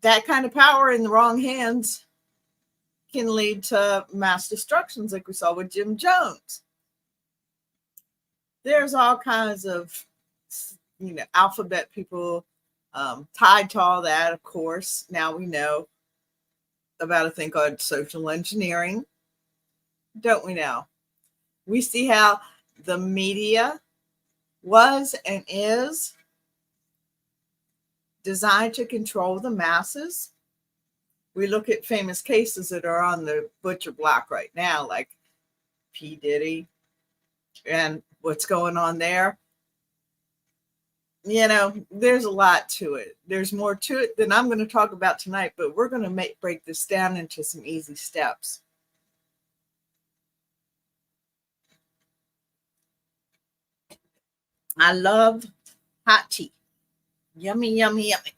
that kind of power in the wrong hands can lead to mass destructions, like we saw with Jim Jones. There's all kinds of, alphabet people tied to all that. Of course, now we know about a thing called social engineering, don't we now? We see how the media was and is designed to control the masses. We look at famous cases that are on the butcher block right now, like P. Diddy and what's going on there. There's a lot to it. There's more to it than I'm going to talk about tonight, but we're going to break this down into some easy steps. I love hot tea. Yummy, yummy, yummy.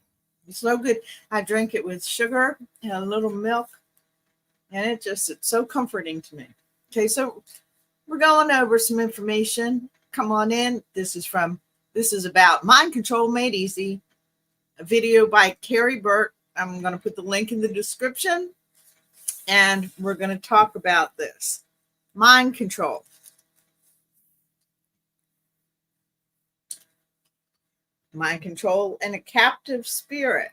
It's so good. I drink it with sugar and a little milk, and it's so comforting to me. Okay, so we're going over some information. Come on in. This is about Mind Control Made Easy, a video by Carrie Burt. I'm going to put the link in the description, and we're going to talk about this. Mind control. Mind control and a captive spirit.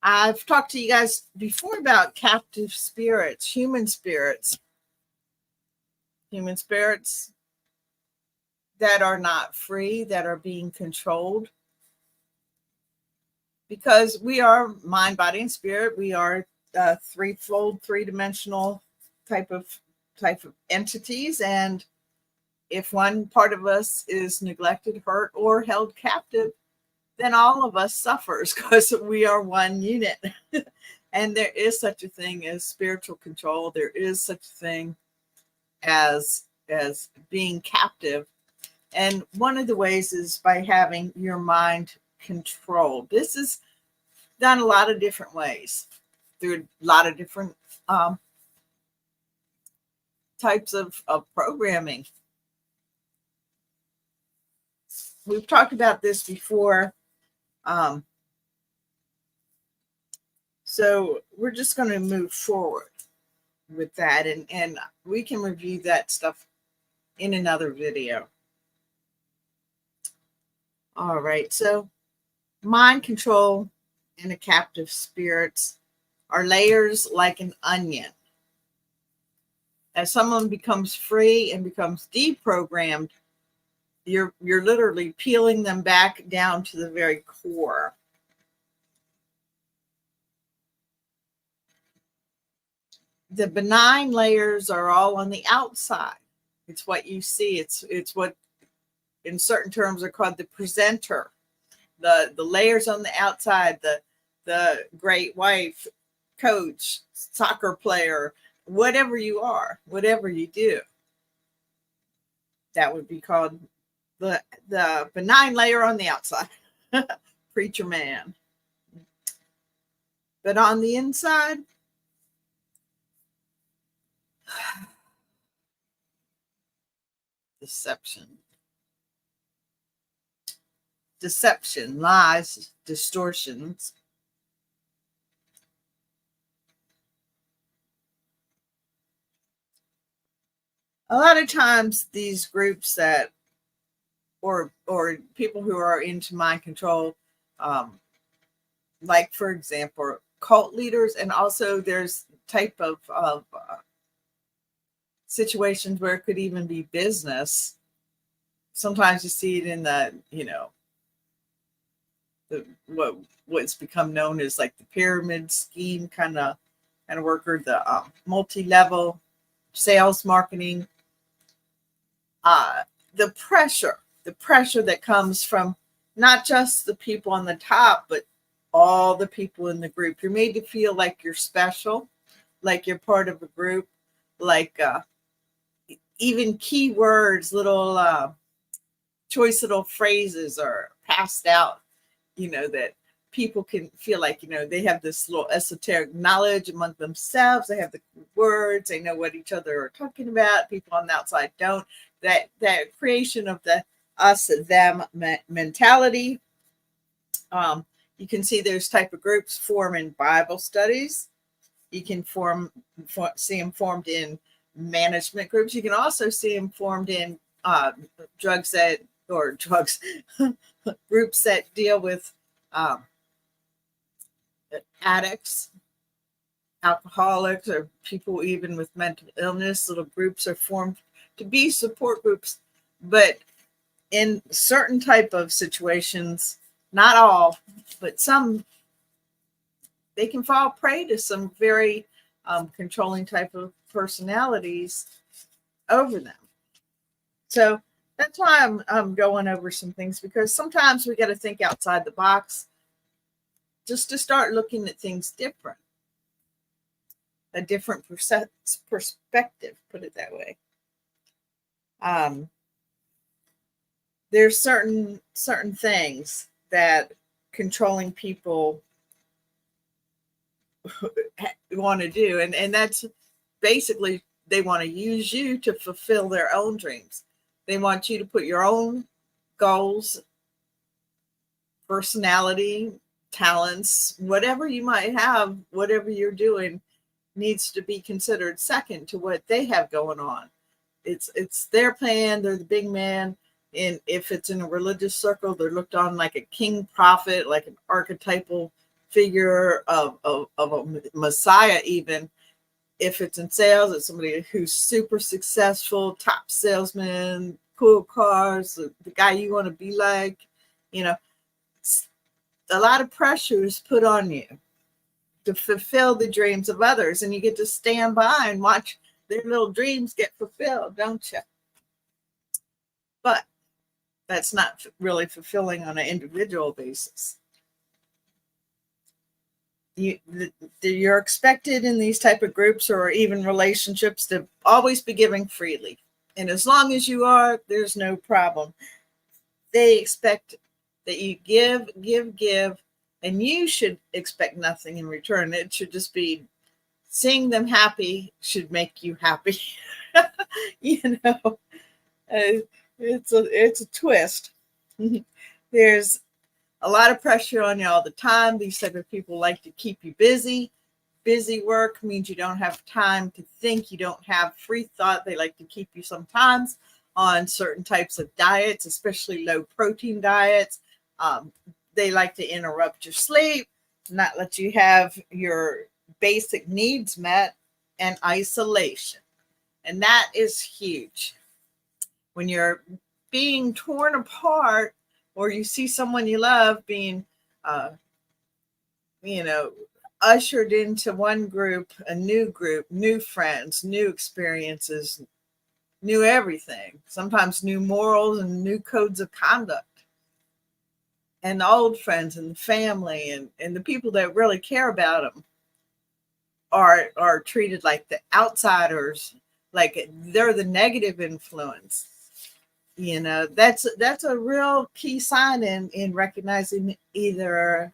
I've talked to you guys before about captive spirits, human spirits that are not free, that are being controlled. Because we are mind, body, and spirit. We are threefold, three-dimensional type of entities. And if one part of us is neglected, hurt, or held captive, then all of us suffers because we are one unit. And there is such a thing as spiritual control. There is such a thing as being captive. And one of the ways is by having your mind controlled. This is done a lot of different ways through a lot of different types of programming. We've talked about this before. So we're just going to move forward with that, and we can review that stuff in another video. All right, so mind control and a captive spirits are layers like an onion. As someone becomes free and becomes deprogrammed, you're literally peeling them back down to the very core. The benign layers are all on the outside. It's what you see. It's what in certain terms are called the presenter. The layers on the outside, the great wife, coach, soccer player, whatever you are, whatever you do, that would be called the benign layer on the outside. Preacher man. But on the inside, deception, lies, distortions. A lot of times these groups that or people who are into mind control, like for example cult leaders, and also there's type of situations where it could even be business. Sometimes you see it in the what's become known as like the pyramid scheme kind of worker, the multi-level sales marketing, the pressure that comes from not just the people on the top, but all the people in the group. You're made to feel like you're special, like you're part of a group, like even keywords, little choice little phrases are passed out, that people can feel like, they have this little esoteric knowledge among themselves. They have the words, they know what each other are talking about. People on the outside don't. That creation of the us them mentality You can see those type of groups form in Bible studies. You can see them formed in management groups. You can also see them formed in drugs groups that deal with um, addicts, alcoholics, or people even with mental illness. Little groups are formed to be support groups, but in certain type of situations, not all, but some, they can fall prey to some very controlling type of personalities over them. So that's why I'm going over some things, because sometimes we got to think outside the box just to start looking at things different, a different perspective, put it that way. There's certain things that controlling people want to do, and that's basically, they want to use you to fulfill their own dreams. They want you to put your own goals, personality, talents, whatever you might have, whatever you're doing needs to be considered second to what they have going on. It's their plan. They're the big man. And if it's in a religious circle, they're looked on like a king prophet, like an archetypal figure of a Messiah. Even if it's in sales, it's somebody who's super successful, top salesman, cool cars, the guy you want to be like. You know, a lot of pressure is put on you to fulfill the dreams of others, and you get to stand by and watch their little dreams get fulfilled, don't you? But that's not really fulfilling on an individual basis. You're expected in these type of groups or even relationships to always be giving freely. And as long as you are, there's no problem. They expect that you give, and you should expect nothing in return. It should just be seeing them happy should make you happy. You know, it's a twist. There's a lot of pressure on you all the time. These type of people like to keep you busy. Busy work means you don't have time to think. You don't have free thought. They like to keep you sometimes on certain types of diets, especially low protein diets. They like to interrupt your sleep, not let you have your basic needs met, and isolation. And that is huge. When you're being torn apart, or you see someone you love being, ushered into one group, new friends, new experiences, new everything, sometimes new morals and new codes of conduct. And the old friends and the family and the people that really care about them are treated like the outsiders, like they're the negative influence. You know, that's a real key sign in recognizing either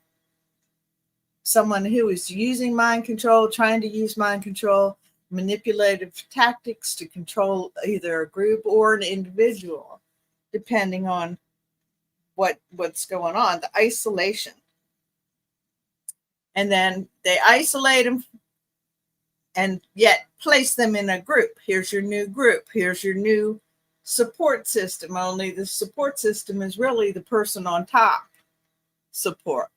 someone who is using mind control, trying to use mind control, manipulative tactics to control either a group or an individual, depending on what's going on. The isolation. And then they isolate them and yet place them in a group. Here's your new group. Here's your new support system. Only the support system is really the person on top support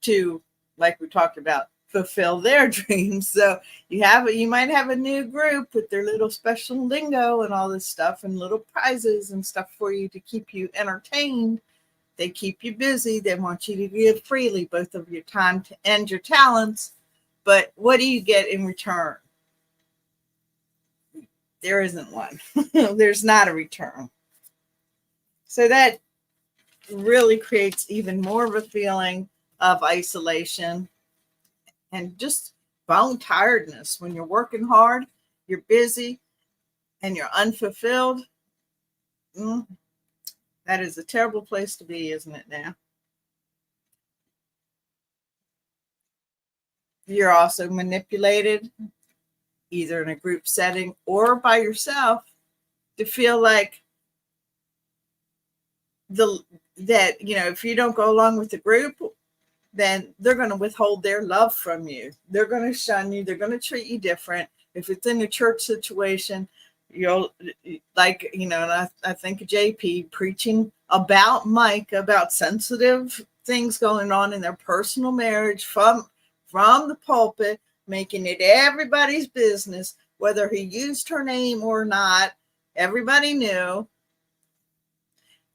to, like we talked about, fulfill their dreams. So you might have a new group with their little special lingo and all this stuff and little prizes and stuff for you to keep you entertained. They keep you busy. They want you to give freely, both of your time and your talents. But what do you get in return? There isn't one. There's not a return. So that really creates even more of a feeling of isolation and just bone tiredness. When you're working hard, you're busy, and you're unfulfilled. That is a terrible place to be, isn't it now? You're also manipulated, either in a group setting or by yourself, to feel like if you don't go along with the group, then they're going to withhold their love from you. They're going to shun you. They're going to treat you different. If it's in a church situation, you'll, like, and I think JP preaching about Mike, about sensitive things going on in their personal marriage from the pulpit, making it everybody's business, whether he used her name or not. Everybody knew.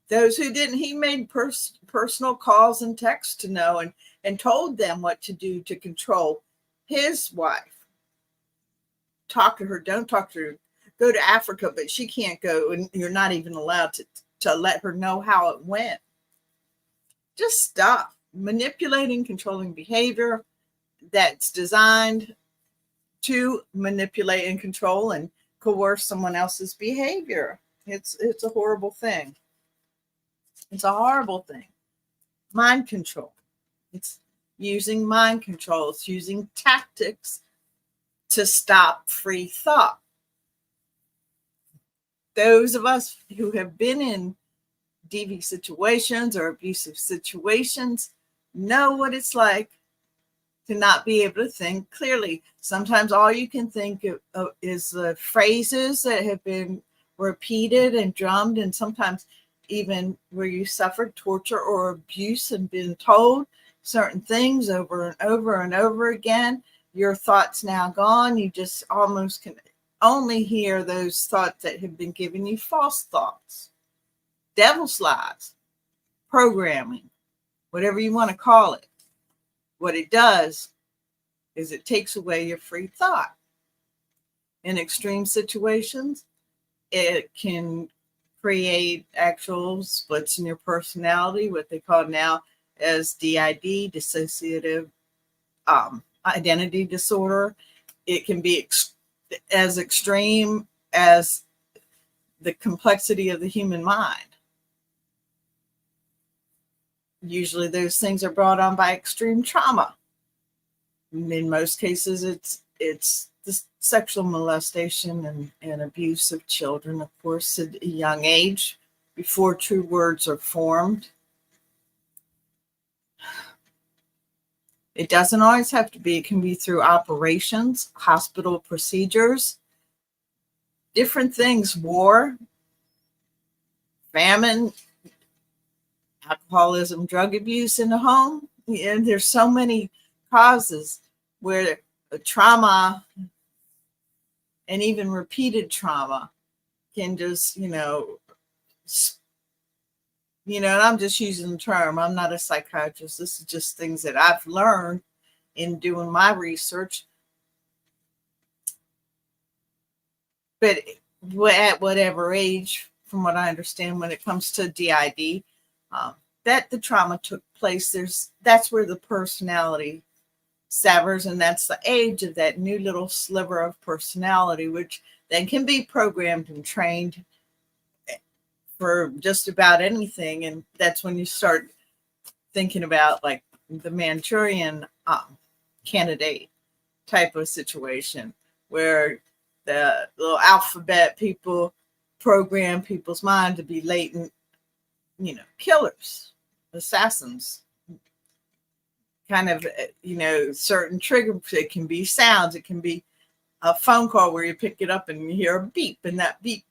Those who didn't, he made personal calls and texts to know, and told them what to do to control his wife. Talk to her, don't talk to her. Go to Africa, but she can't go, and you're not even allowed to let her know how it went. Just stop manipulating, controlling behavior that's designed to manipulate and control and coerce someone else's behavior. It's a horrible thing. It's a horrible thing. Mind control. It's using mind control. It's using tactics to stop free thought. Those of us who have been in DV situations or abusive situations know what it's like to not be able to think clearly. Sometimes all you can think of is the phrases that have been repeated and drummed, and sometimes even where you suffered torture or abuse and been told certain things over and over and over again. Your thoughts now gone. You just almost can only hear those thoughts that have been giving you false thoughts, devil's lies, programming, whatever you want to call it. What it does is it takes away your free thought. In extreme situations, it can create actual splits in your personality, what they call now as DID, dissociative identity disorder. It can be as extreme as the complexity of the human mind. Usually those things are brought on by extreme trauma. In most cases, it's the sexual molestation and abuse of children, of course, at a young age, before true words are formed. It doesn't always have to be. It can be through operations, hospital procedures, different things, war, famine, alcoholism, drug abuse in the home. And there's so many causes where trauma and even repeated trauma can just, and I'm just using the term. I'm not a psychiatrist. This is just things that I've learned in doing my research. But at whatever age, from what I understand, when it comes to DID, that the trauma took place, that's where the personality severs, and that's the age of that new little sliver of personality, which then can be programmed and trained for just about anything. And that's when you start thinking about like the Manchurian candidate type of situation, where the little alphabet people program people's mind to be latent, killers, assassins, kind of, certain trigger. It can be sounds. It can be a phone call where you pick it up and you hear a beep, and that beep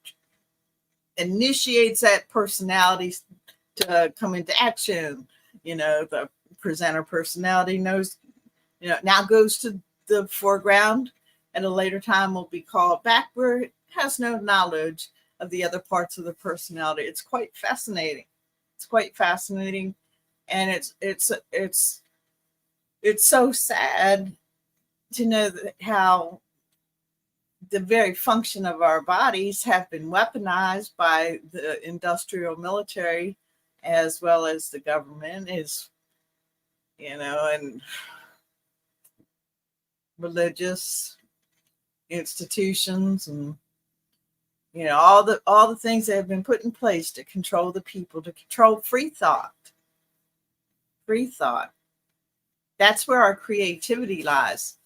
initiates that personality to come into action. The presenter personality knows, now goes to the foreground. At a later time will be called back, where it has no knowledge of the other parts of the personality. It's quite fascinating. And it's so sad to know that how the very function of our bodies have been weaponized by the industrial military, as well as the government is, and religious institutions, and all the things that have been put in place to control the people, to control free thought. That's where our creativity lies.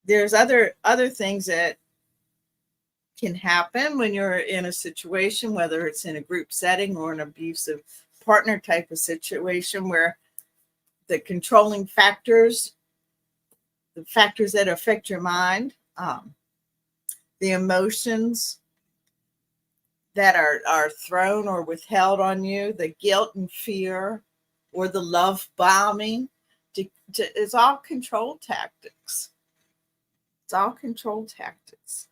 There's other things that can happen when you're in a situation, whether it's in a group setting or an abusive partner type of situation, where the controlling factors, the factors that affect your mind, the emotions that are thrown or withheld on you, the guilt and fear, or the love bombing, it's all control tactics. It's all control tactics.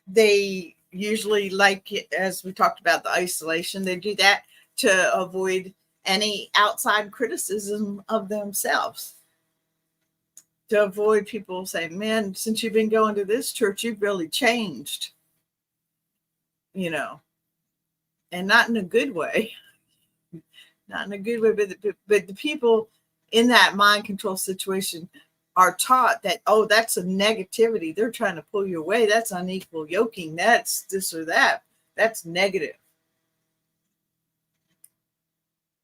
They usually, like, as we talked about the isolation, they do that to avoid any outside criticism of themselves, to avoid people saying, man, since you've been going to this church, you've really changed, you know, and not in a good way. Not in a good way, but the people in that mind control situation are taught that, oh, that's a negativity. They're trying to pull you away. That's unequal yoking. That's this or that. That's negative.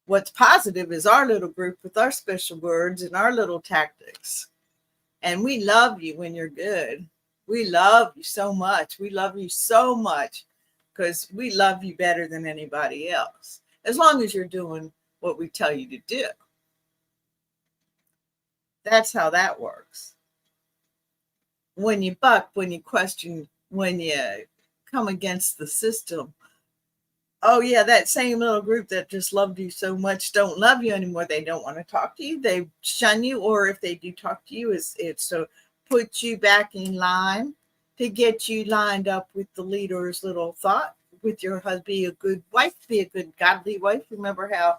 What's positive is our little group with our special words and our little tactics. And we love you when you're good. We love you so much. We love you so much because we love you better than anybody else, as long as you're doing what we tell you to do. That's how that works. When you buck, when you question, when you come against the system, oh yeah, that same little group that just loved you so much don't love you anymore. They don't want to talk to you. They shun you, or if they do talk to you, it's to put you back in line, to get you lined up with the leader's little thought, with your husband, be a good wife, be a good godly wife. Remember how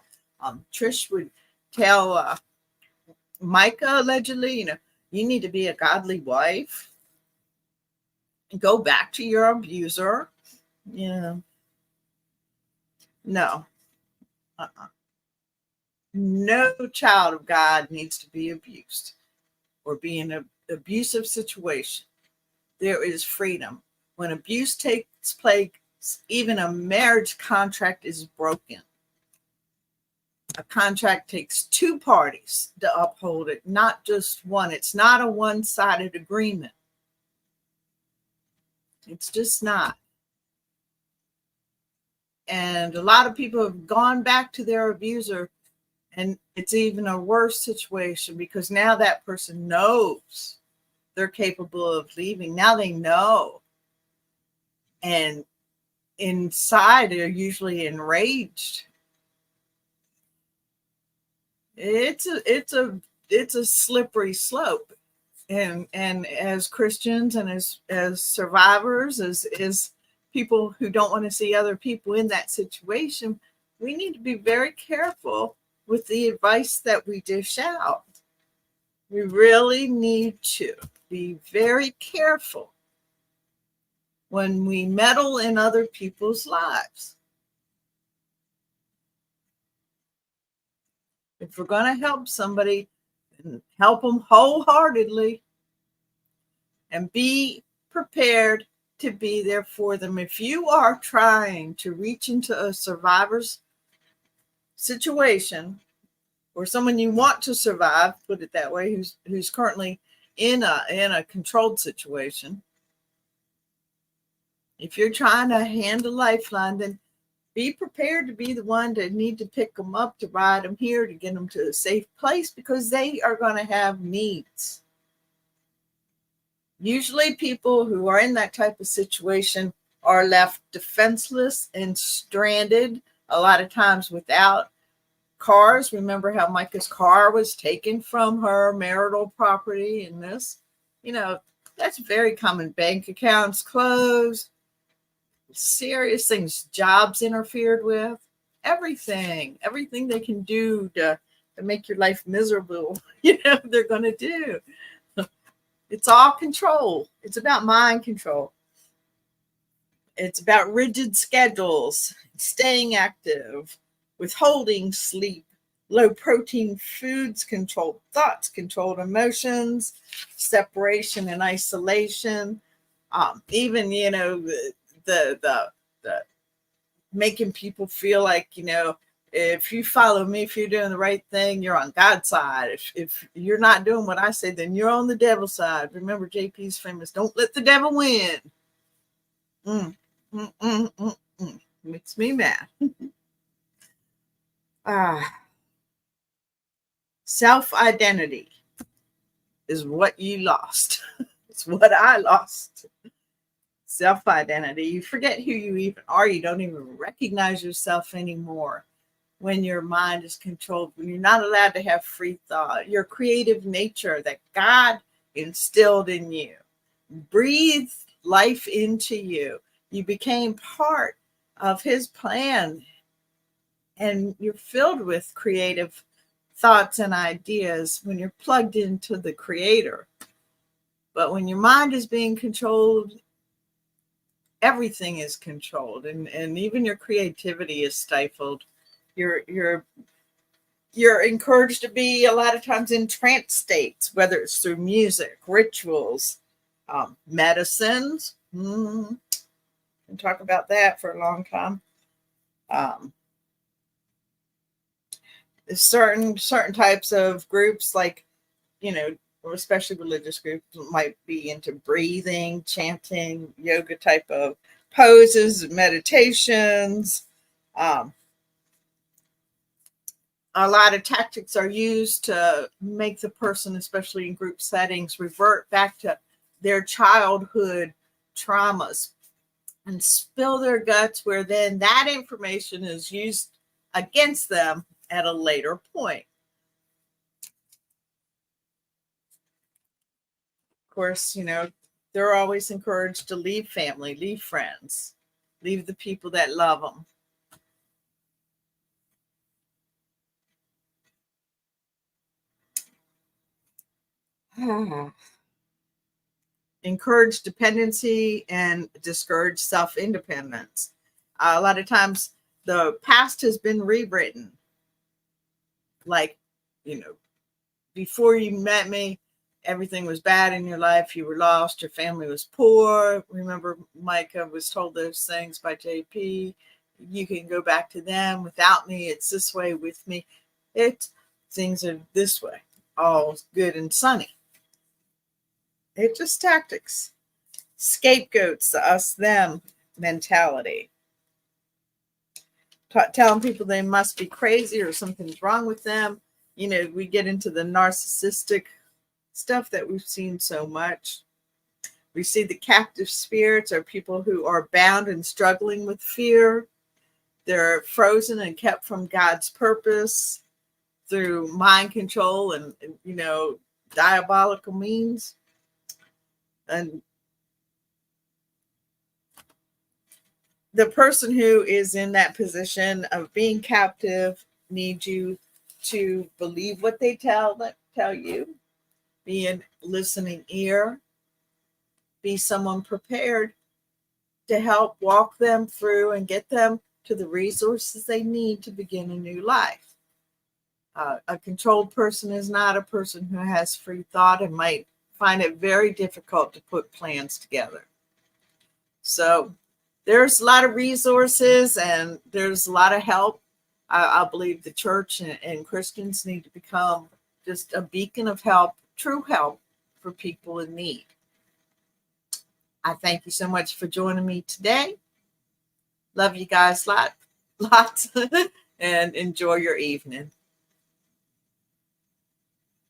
Trish would tell Micah, allegedly, you need to be a godly wife. Go back to your abuser. No. No child of God needs to be abused or be in an abusive situation. There is freedom. When abuse takes place, even a marriage contract is broken. A contract takes two parties to uphold it, not just one. It's not a one-sided agreement. It's just not. And a lot of people have gone back to their abuser, and it's even a worse situation because now that person knows they're capable of leaving. Now they know. And inside, they're usually enraged. It's a slippery slope. And as Christians and as survivors, as people who don't want to see other people in that situation, we need to be very careful with the advice that we dish out. We really need to be very careful when we meddle in other people's lives. If we're going to help somebody, help them wholeheartedly and be prepared to be there for them. If you are trying to reach into a survivor's situation, or someone you want to survive, put it that way, who's currently in a controlled situation, if you're trying to hand a lifeline, then be prepared to be the one to need to pick them up, to ride them here, to get them to a safe place, because they are going to have needs. Usually people who are in that type of situation are left defenseless and stranded, a lot of times without cars. Remember how Micah's car was taken from her, marital property, and this, that's very common. Bank accounts closed, serious things, jobs interfered with, everything they can do to make your life miserable, they're going to do. It's all control. It's about mind control. It's about rigid schedules, staying active, withholding sleep, low protein foods, controlled thoughts, controlled emotions, separation and isolation, even, the making people feel like, If you follow me, if you're doing the right thing, you're on God's side. If you're not doing what I say, then you're on the devil's side. Remember JP's famous, don't let the devil win. Mm, mm, mm, mm, mm. Makes me mad. Ah, self-identity is what you lost. It's what I lost. Self-identity. You forget who you even are. You don't even recognize yourself anymore when your mind is controlled, when you're not allowed to have free thought, your creative nature that God instilled in you, breathed life into you. You became part of his plan, and you're filled with creative thoughts and ideas when you're plugged into the creator. But when your mind is being controlled, everything is controlled, and even your creativity is stifled. You're encouraged to be a lot of times in trance states, whether it's through music, rituals, medicines. Can talk about that for a long time. Um, certain types of groups, like, you know, or especially religious groups, might be into breathing, chanting, yoga type of poses, meditations. Um, a lot of tactics are used to make the person, especially in group settings, revert back to their childhood traumas and spill their guts, where then that information is used against them at a later point. Of course, they're always encouraged to leave family, leave friends, leave the people that love them. Encourage dependency and discourage self-independence. A lot of times the past has been rewritten. Like, you know, before you met me, everything was bad in your life. You were lost. Your family was poor. Remember, Micah was told those things by JP. You can go back to them. Without me, it's this way. With me, things are this way. All good and sunny. It's just tactics. Scapegoats, the us them mentality. Telling people they must be crazy or something's wrong with them. We get into the narcissistic stuff that we've seen so much. We see the captive spirits are people who are bound and struggling with fear. They're frozen and kept from God's purpose through mind control and diabolical means. And the person who is in that position of being captive needs you to believe what they tell you, be a listening ear, be someone prepared to help walk them through and get them to the resources they need to begin a new life. A controlled person is not a person who has free thought and might find it very difficult to put plans together. So there's a lot of resources and there's a lot of help. I believe the church and Christians need to become just a beacon of help, true help for people in need. I thank you so much for joining me today. Love you guys lots and enjoy your evening.